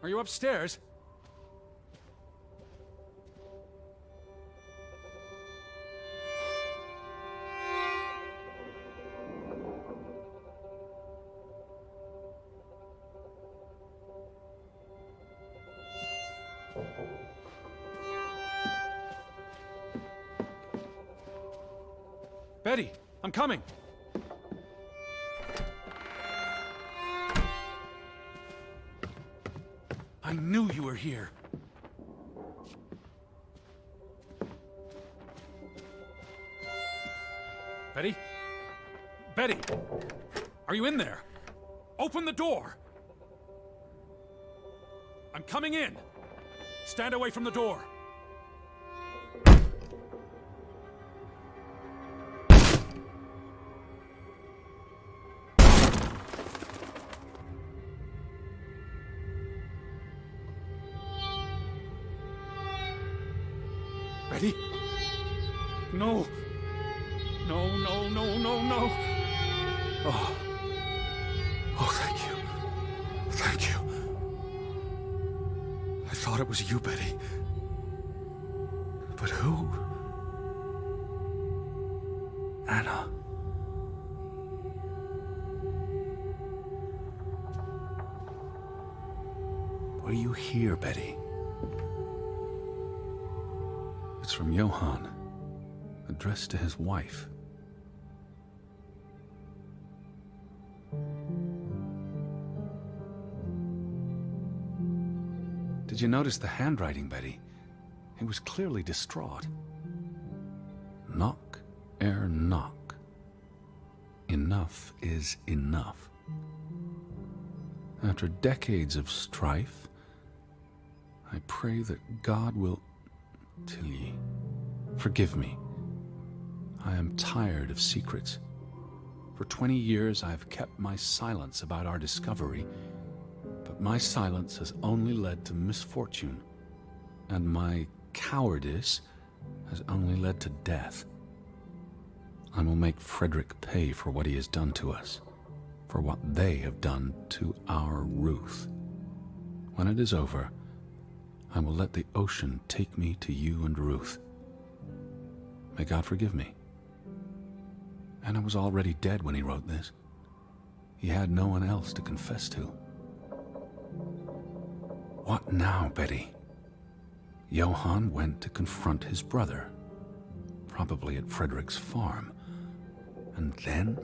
Are you upstairs? Betty, I'm coming. I knew you were here. Betty? Betty! Are you in there? Open the door! I'm coming in! Stand away from the door! Betty? No. No, no, no, no, no. Oh. Oh, thank you. Thank you. I thought it was you, Betty. But who? Anna. Were you here, Betty? It's from Johann, addressed to his wife. Did you notice the handwriting, Betty? He was clearly distraught. Knock ere knock. Enough is enough. After decades of strife, I pray that God will... Tilly, forgive me. I am tired of secrets. For 20 years I've kept my silence about our discovery, but my silence has only led to misfortune, and my cowardice has only led to death. I will make Frederick pay for what he has done to us, for what they have done to our Ruth. When it is over, I will let the ocean take me to you and Ruth. May God forgive me. Anna was already dead when he wrote this. He had no one else to confess to. What now, Betty? Johann went to confront his brother, probably at Frederick's farm. And then...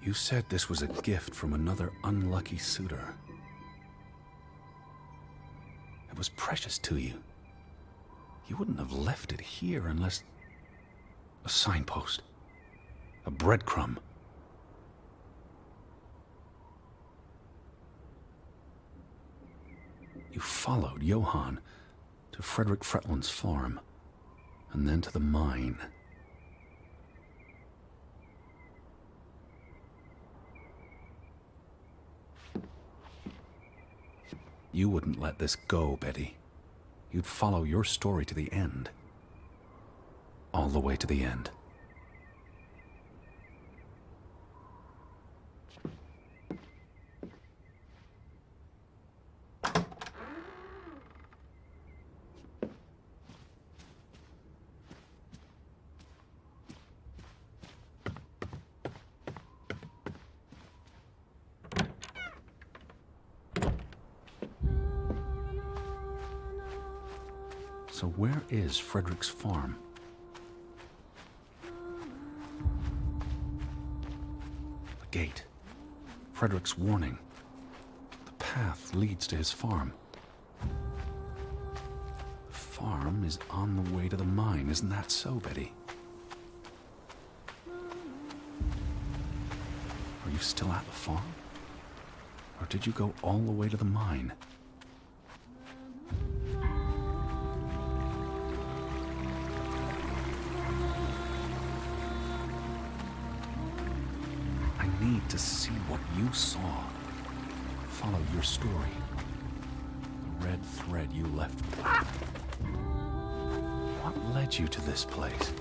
You said this was a gift from another unlucky suitor. It was precious to you. You wouldn't have left it here unless... A signpost. A breadcrumb. You followed Johann to Frederick Fretland's farm, and then to the mine. You wouldn't let this go, Betty. You'd follow your story to the end. All the way to the end. So where is Frederick's farm? The gate. Frederick's warning. The path leads to his farm. The farm is on the way to the mine, isn't that so, Betty? Are you still at the farm? Or did you go all the way to the mine? I need to see what you saw. follow your story. The red thread you left me. What led you to this place?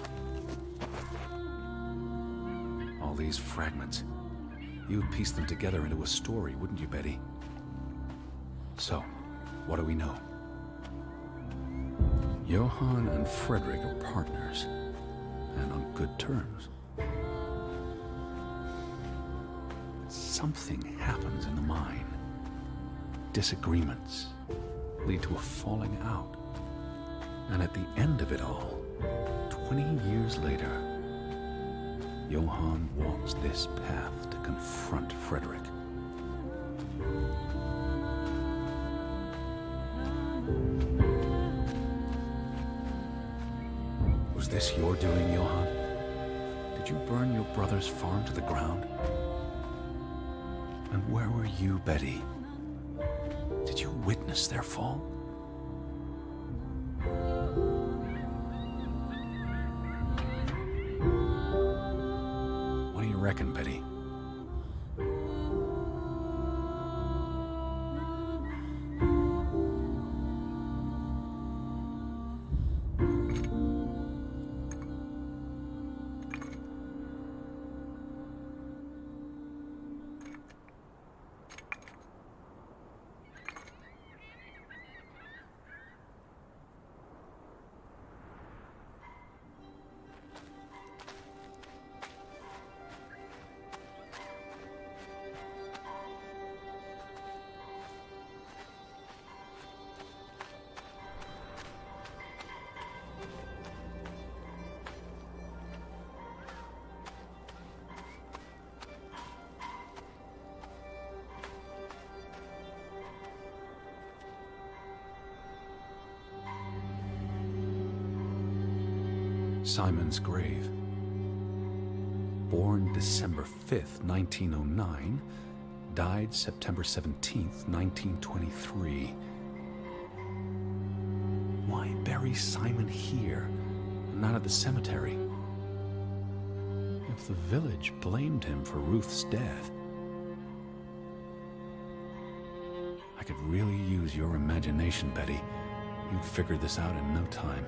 All these fragments. You'd piece them together into a story, wouldn't you, Betty? So, what do we know? Johann and Frederick are partners, and on good terms. Something happens in the mine. Disagreements lead to a falling out. And at the end of it all, 20 years later, Johann walks this path to confront Frederick. Was this your doing, Johann? Did you burn your brother's farm to the ground? And where were you, Betty? Did you witness their fall? What do you reckon, Betty? Simon's grave. Born December 5th, 1909, died September 17th, 1923. Why bury Simon here, and not at the cemetery? If the village blamed him for Ruth's death, I could really use your imagination, Betty. You'd figure this out in no time.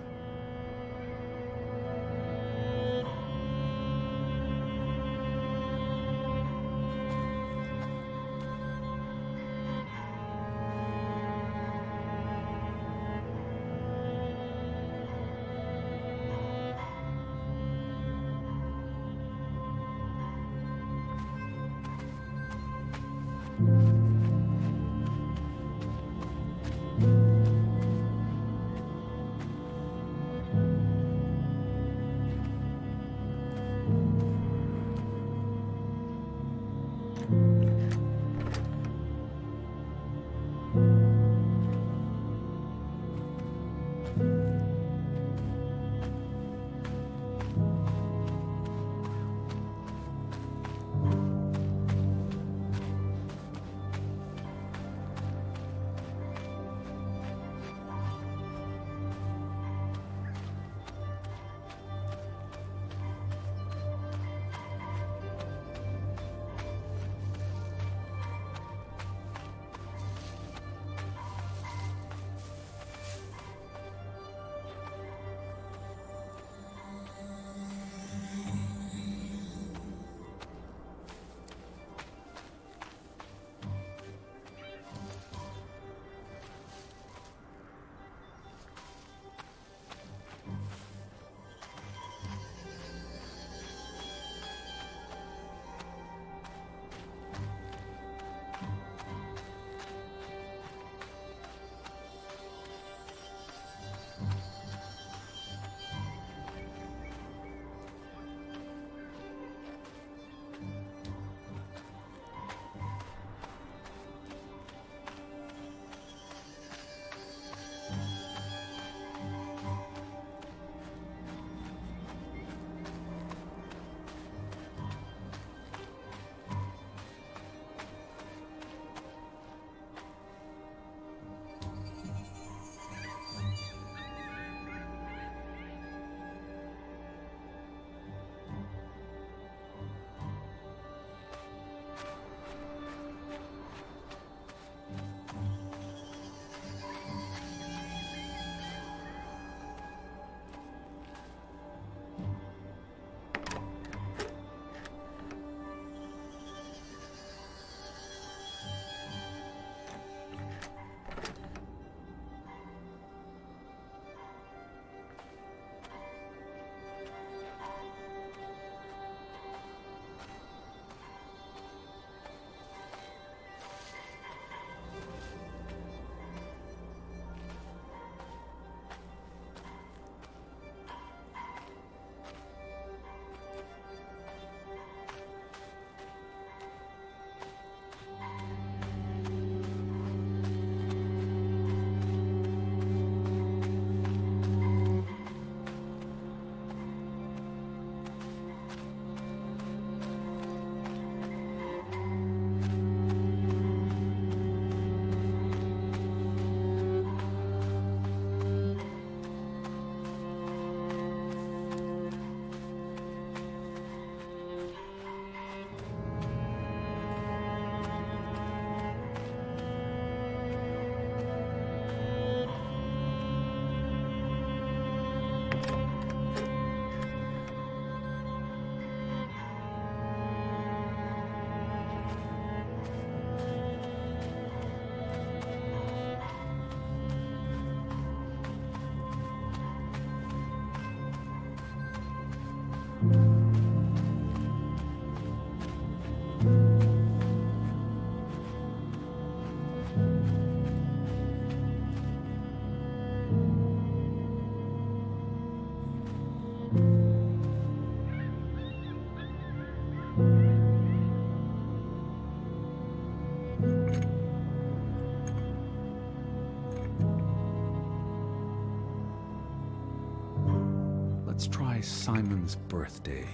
Simon's birthday.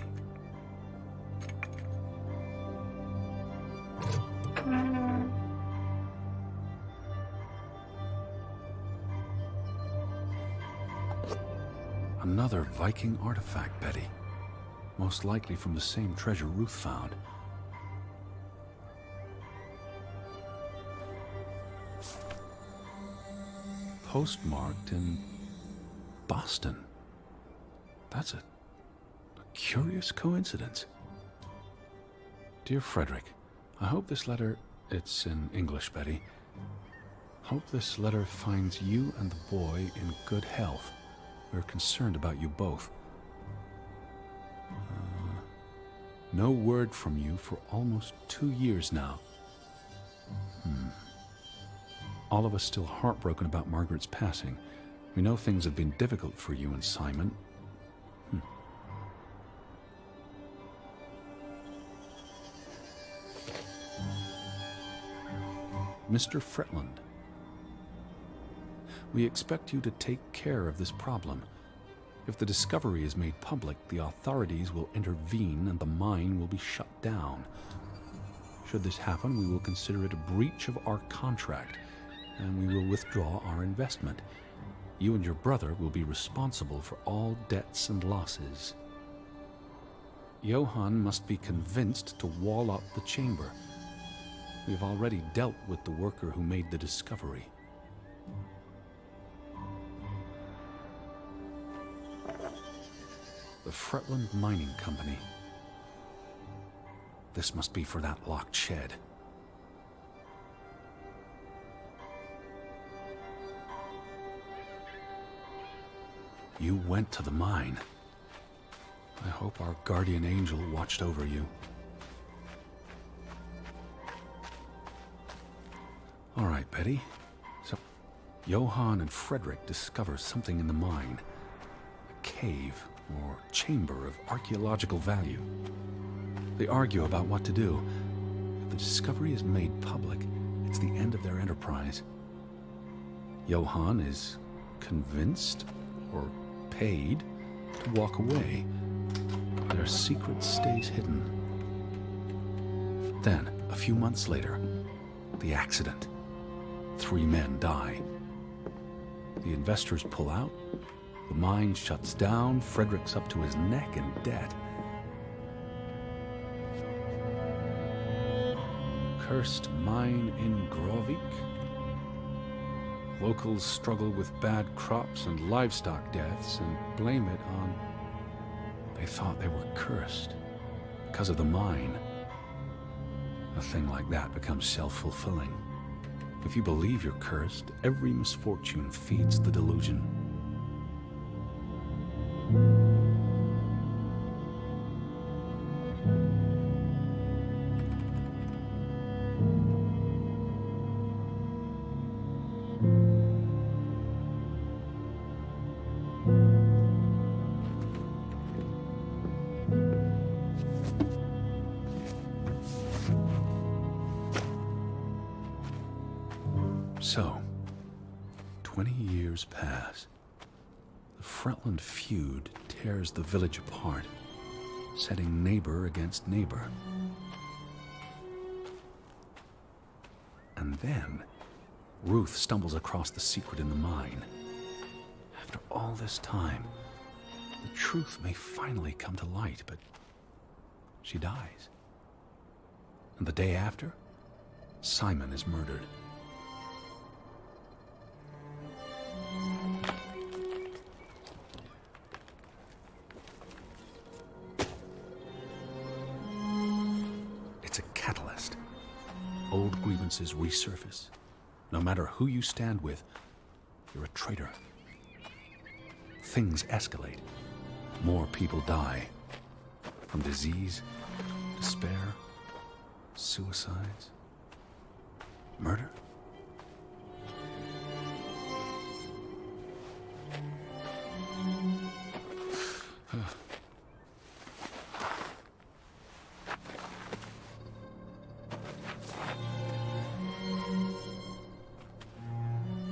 Another Viking artifact, Betty. Most likely from the same treasure Ruth found. Postmarked in Boston. That's a curious coincidence. Dear Frederick, I hope this letter, it's in English, Betty. Hope this letter finds you and the boy in good health. We're concerned about you both. No word from you for almost 2 years now. All of us still heartbroken about Margaret's passing. We know things have been difficult for you and Simon. Mr. Fretland, we expect you to take care of this problem. If the discovery is made public, the authorities will intervene and the mine will be shut down. Should this happen, we will consider it a breach of our contract, and we will withdraw our investment. You and your brother will be responsible for all debts and losses. Johann must be convinced to wall up the chamber. We have already dealt with the worker who made the discovery. The Fretland Mining Company. This must be for that locked shed. You went to the mine. I hope our guardian angel watched over you. All right, Betty. So, Johann and Frederick discover something in the mine. A cave or chamber of archaeological value. They argue about what to do. If the discovery is made public, it's the end of their enterprise. Johann is convinced or paid to walk away. Their secret stays hidden. Then, a few months later, the accident. 3 men die. The investors pull out. The mine shuts down. Frederick's up to his neck in debt. Cursed mine in Graavik. Locals struggle with bad crops and livestock deaths and blame it on... They thought they were cursed because of the mine. A thing like that becomes self-fulfilling. If you believe you're cursed, every misfortune feeds the delusion. So, 20 years pass. The Fretland feud tears the village apart, setting neighbor against neighbor. And then, Ruth stumbles across the secret in the mine. After all this time, the truth may finally come to light, but she dies. And the day after, Simon is murdered. It's a catalyst. Old grievances resurface. No matter who you stand with, you're a traitor. Things escalate. More people die. From disease, despair, suicides, murder.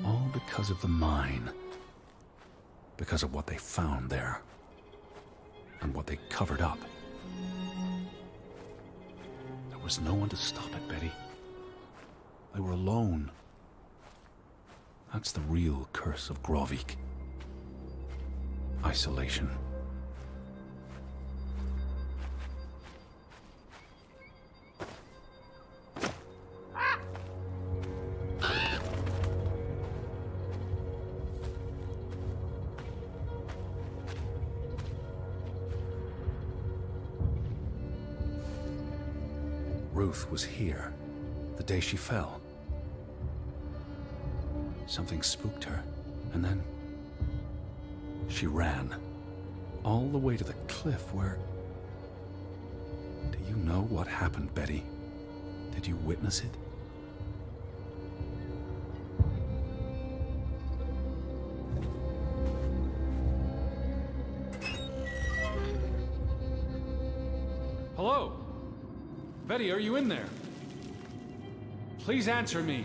All because of the mine. Because of what they found there. and what they covered up. There was no one to stop it, Betty. They were alone. That's the real curse of Graavik. Isolation. Ruth was here, the day she fell. Something spooked her, and then she ran, all the way to the cliff where... Do you know what happened, Betty? Did you witness it? Hello? Betty, are you in there? Please answer me.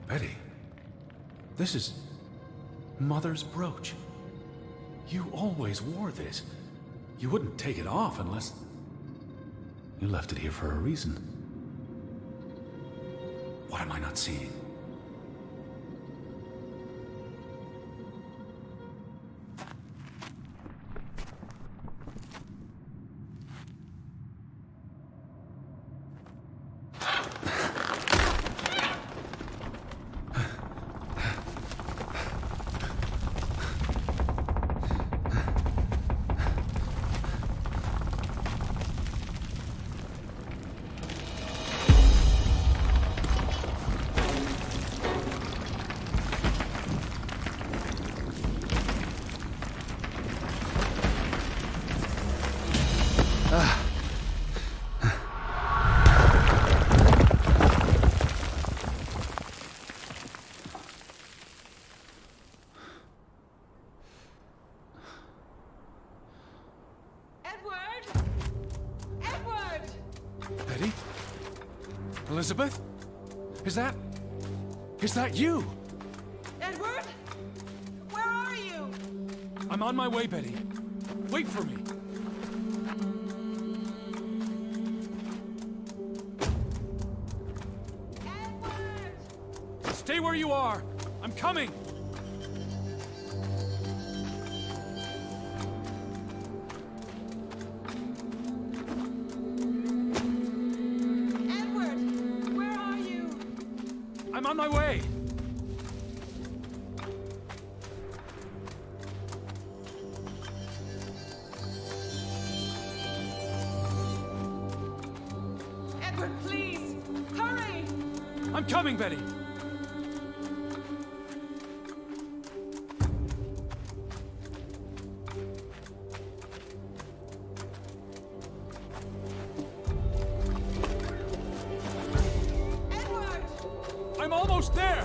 Betty, this is Mother's brooch. You always wore this. You wouldn't take it off unless... You left it here for a reason. What am I not seeing? Betty? Elisabeth? Is that you? Edward? Where are you? I'm on my way, Betty. Wait for me. Edward! Stay where you are. I'm coming. Edward, where are you? I'm on my way. Edward, please, hurry! I'm coming, Betty. Edward! I'm almost there.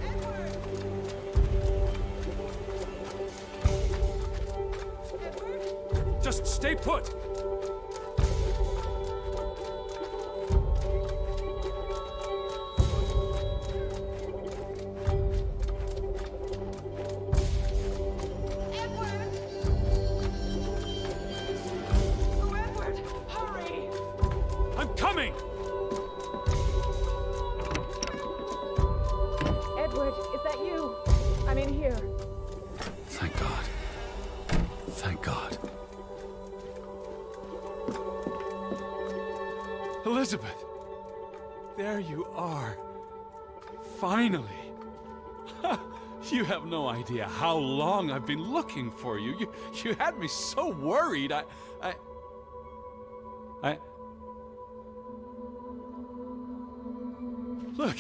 Edward! Edward? Just stay put. Edward! Oh, Edward, hurry! I'm coming. Edward, is that you? I'm in here. Thank God. Thank God. Elisabeth. There you are. Finally. You have no idea how long I've been looking for you. You had me so worried. Look!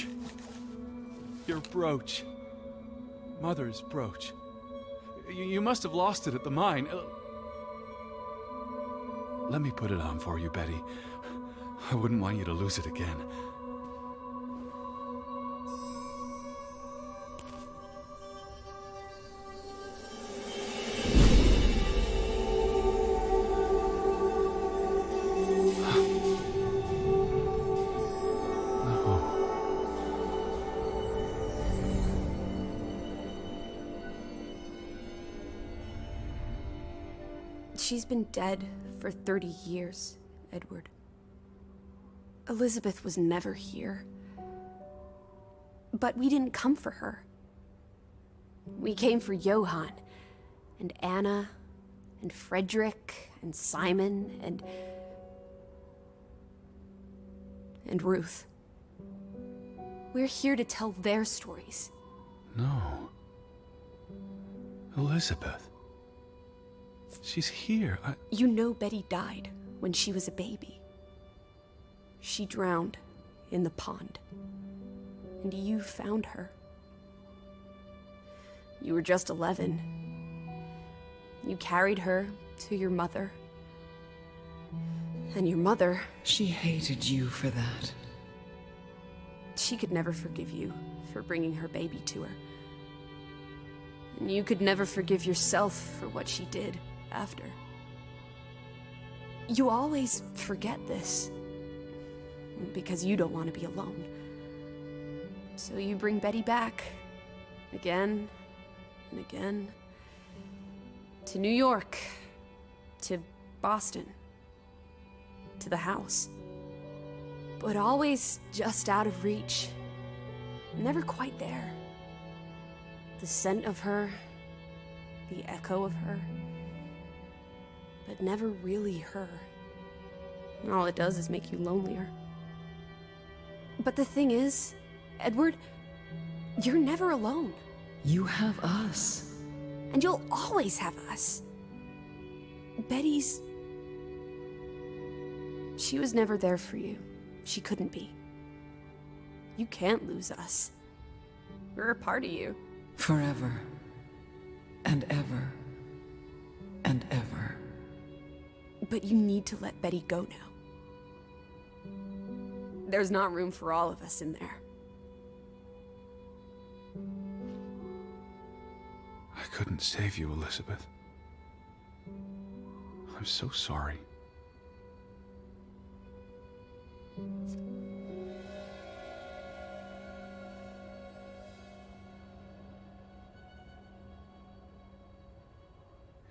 Your brooch. Mother's brooch. You must have lost it at the mine. Let me put it on for you, Betty. I wouldn't want you to lose it again. She's been dead for 30 years, Edward. Elisabeth was never here. But we didn't come for her. We came for Johann, and Anna, and Frederick, and Simon, and Ruth. We're here to tell their stories. No. Elisabeth. She's here. You know Betty died when she was a baby. She drowned in the pond. And you found her. You were just 11. You carried her to your mother. And your mother... She hated you for that. She could never forgive you for bringing her baby to her. And you could never forgive yourself for what she did after. You always forget this. Because you don't want to be alone. So you bring Betty back. Again and again. To New York. To Boston. To the house. But always just out of reach. Never quite there. The scent of her. The echo of her. But never really her. And all it does is make you lonelier. But the thing is, Edward, you're never alone. You have us. And you'll always have us. Betty's... She was never there for you. She couldn't be. You can't lose us. We're a part of you. Forever. And ever. And ever. But you need to let Betty go now. There's not room for all of us in there. I couldn't save you, Elisabeth. I'm so sorry.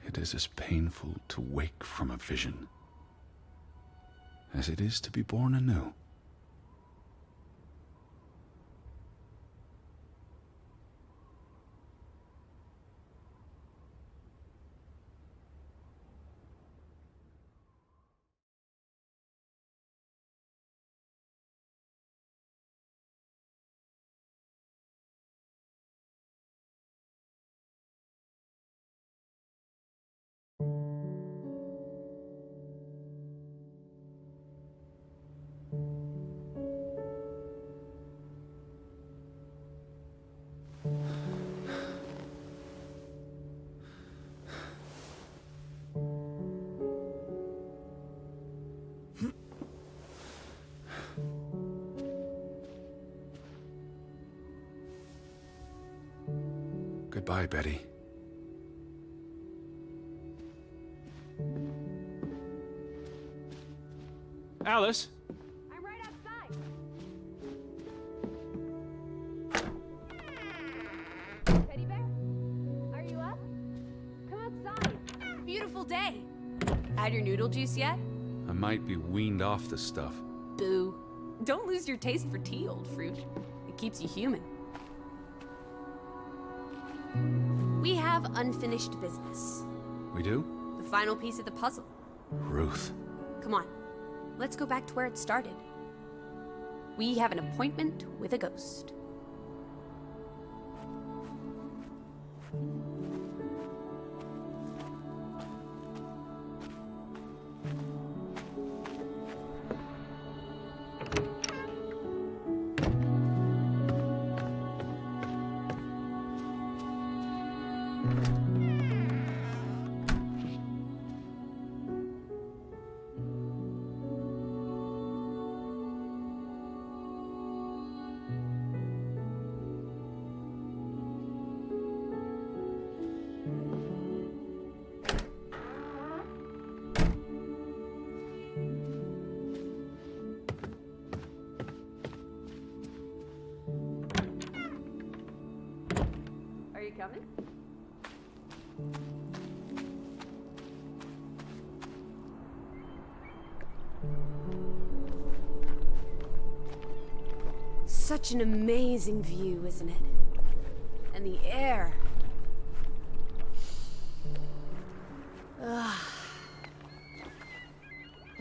It is as painful to wake from a vision as it is to be born anew. Goodbye, Betty. Alice? I'm right outside. Teddy bear? Are you up? Come outside. Beautiful day. Had your noodle juice yet? I might be weaned off the stuff. Boo. Don't lose your taste for tea, old fruit. It keeps you human. We have unfinished business. We do? The final piece of the puzzle. Ruth. Come on. Let's go back to where it started. We have an appointment with a ghost. coming? Such an amazing view, isn't it? And the air. Ugh.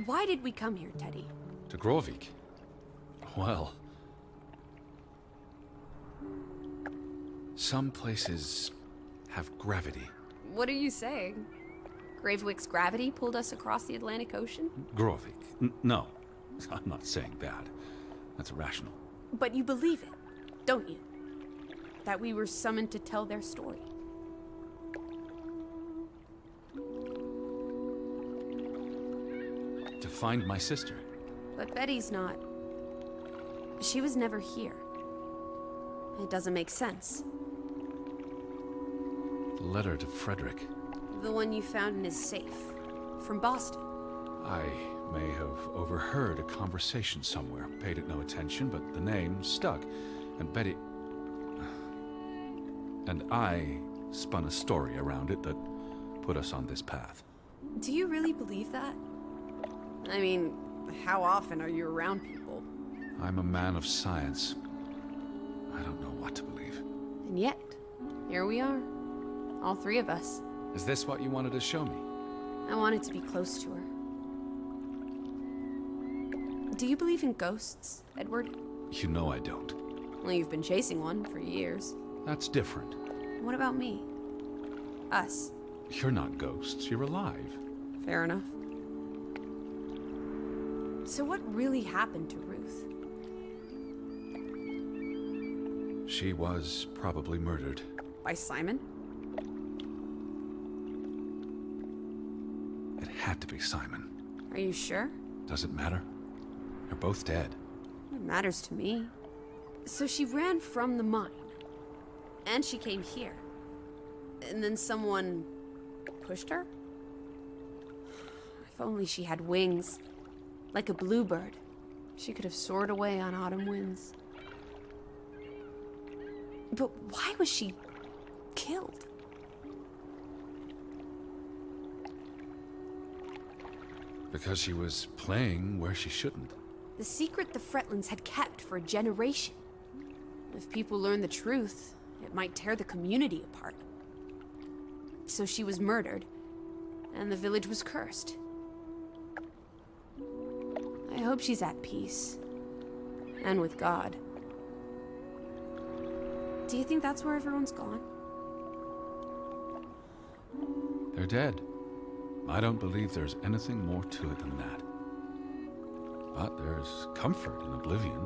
Why did we come here, Teddy? To Graavik? Well... some places have gravity. What are you saying? Gravewick's gravity pulled us across the Atlantic Ocean? Graavik? No. I'm not saying that. That's irrational. But you believe it, don't you? That we were summoned to tell their story. To find my sister. But Betty's not. She was never here. It doesn't make sense. The letter to Frederick. The one you found in his safe. From Boston. I may have overheard a conversation somewhere, paid it no attention, but the name stuck. And Betty... and I spun a story around it that put us on this path. Do you really believe that? I mean, how often are you around people? I'm a man of science. I don't know what to believe. And yet, here we are. All three of us. Is this what you wanted to show me? I wanted to be close to her. Do you believe in ghosts, Edward? You know I don't. Well, you've been chasing one for years. That's different. What about me? Us. You're not ghosts, you're alive. Fair enough. So what really happened to Ruth? She was probably murdered. By Simon? It had to be Simon. Are you sure? Does it matter? They're both dead. It matters to me. So she ran from the mine. And she came here. And then someone... pushed her? If only she had wings. Like a bluebird. She could have soared away on autumn winds. But why was she... killed? Because she was playing where she shouldn't. The secret the Fretlands had kept for a generation. If people learn the truth, it might tear the community apart. So she was murdered, and the village was cursed. I hope she's at peace. And with God. Do you think that's where everyone's gone? They're dead. I don't believe there's anything more to it than that. But there's comfort in oblivion,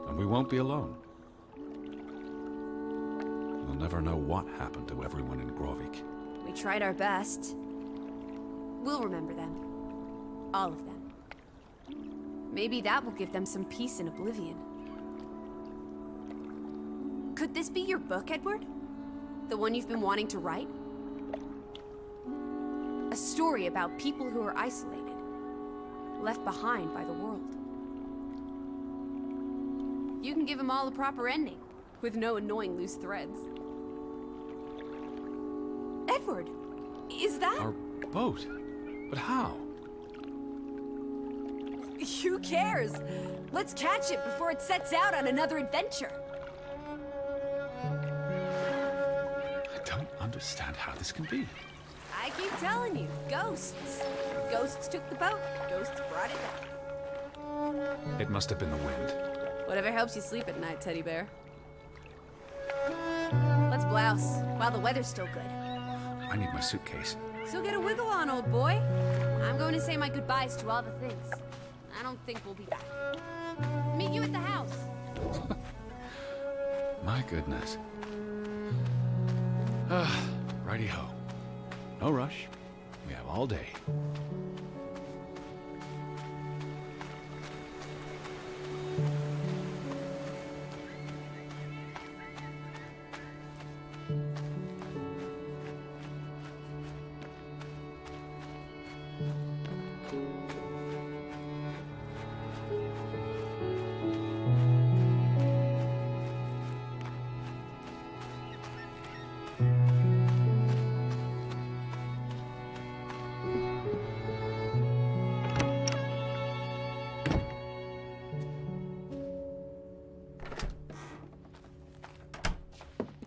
and we won't be alone. We'll never know what happened to everyone in Graavik. We tried our best. We'll remember them. All of them. Maybe that will give them some peace in oblivion. Could this be your book, Edward? The one you've been wanting to write? A story about people who are isolated, left behind by the world. You can give them all a proper ending, with no annoying loose threads. Edward, is that... Our boat? But how? Who cares? Let's catch it before it sets out on another adventure. I don't understand how this can be. I keep telling you, ghosts. Ghosts took the boat, ghosts brought it back. It must have been the wind. Whatever helps you sleep at night, teddy bear. Let's blouse, while the weather's still good. I need my suitcase. So get a wiggle on, old boy. I'm going to say my goodbyes to all the things. I don't think we'll be back. Meet you at the house. My goodness. Righty-ho. No rush. We have all day.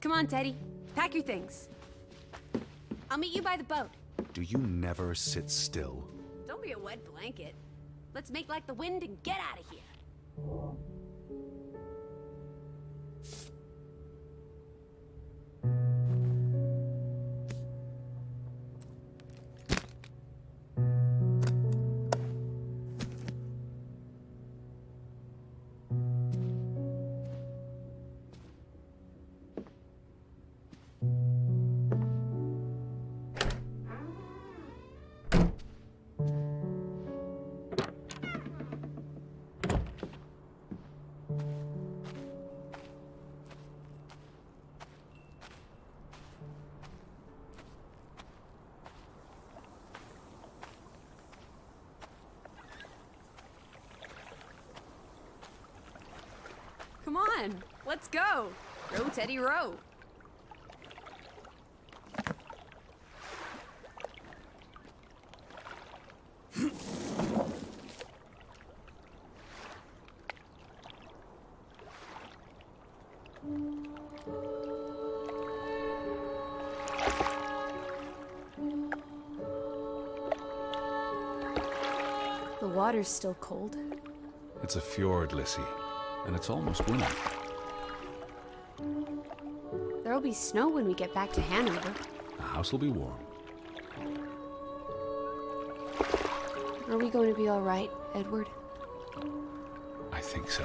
Come on, Teddy. Pack your things. I'll meet you by the boat. Do you never sit still? Don't be a wet blanket. Let's make like the wind and get out of here. Come on, let's go. Row, Teddy, row. The water's still cold. It's a fjord, Lissy, and it's almost winter. There'll be snow when we get back to Hanover. The house will be warm. Are we going to be all right, Edward? I think so.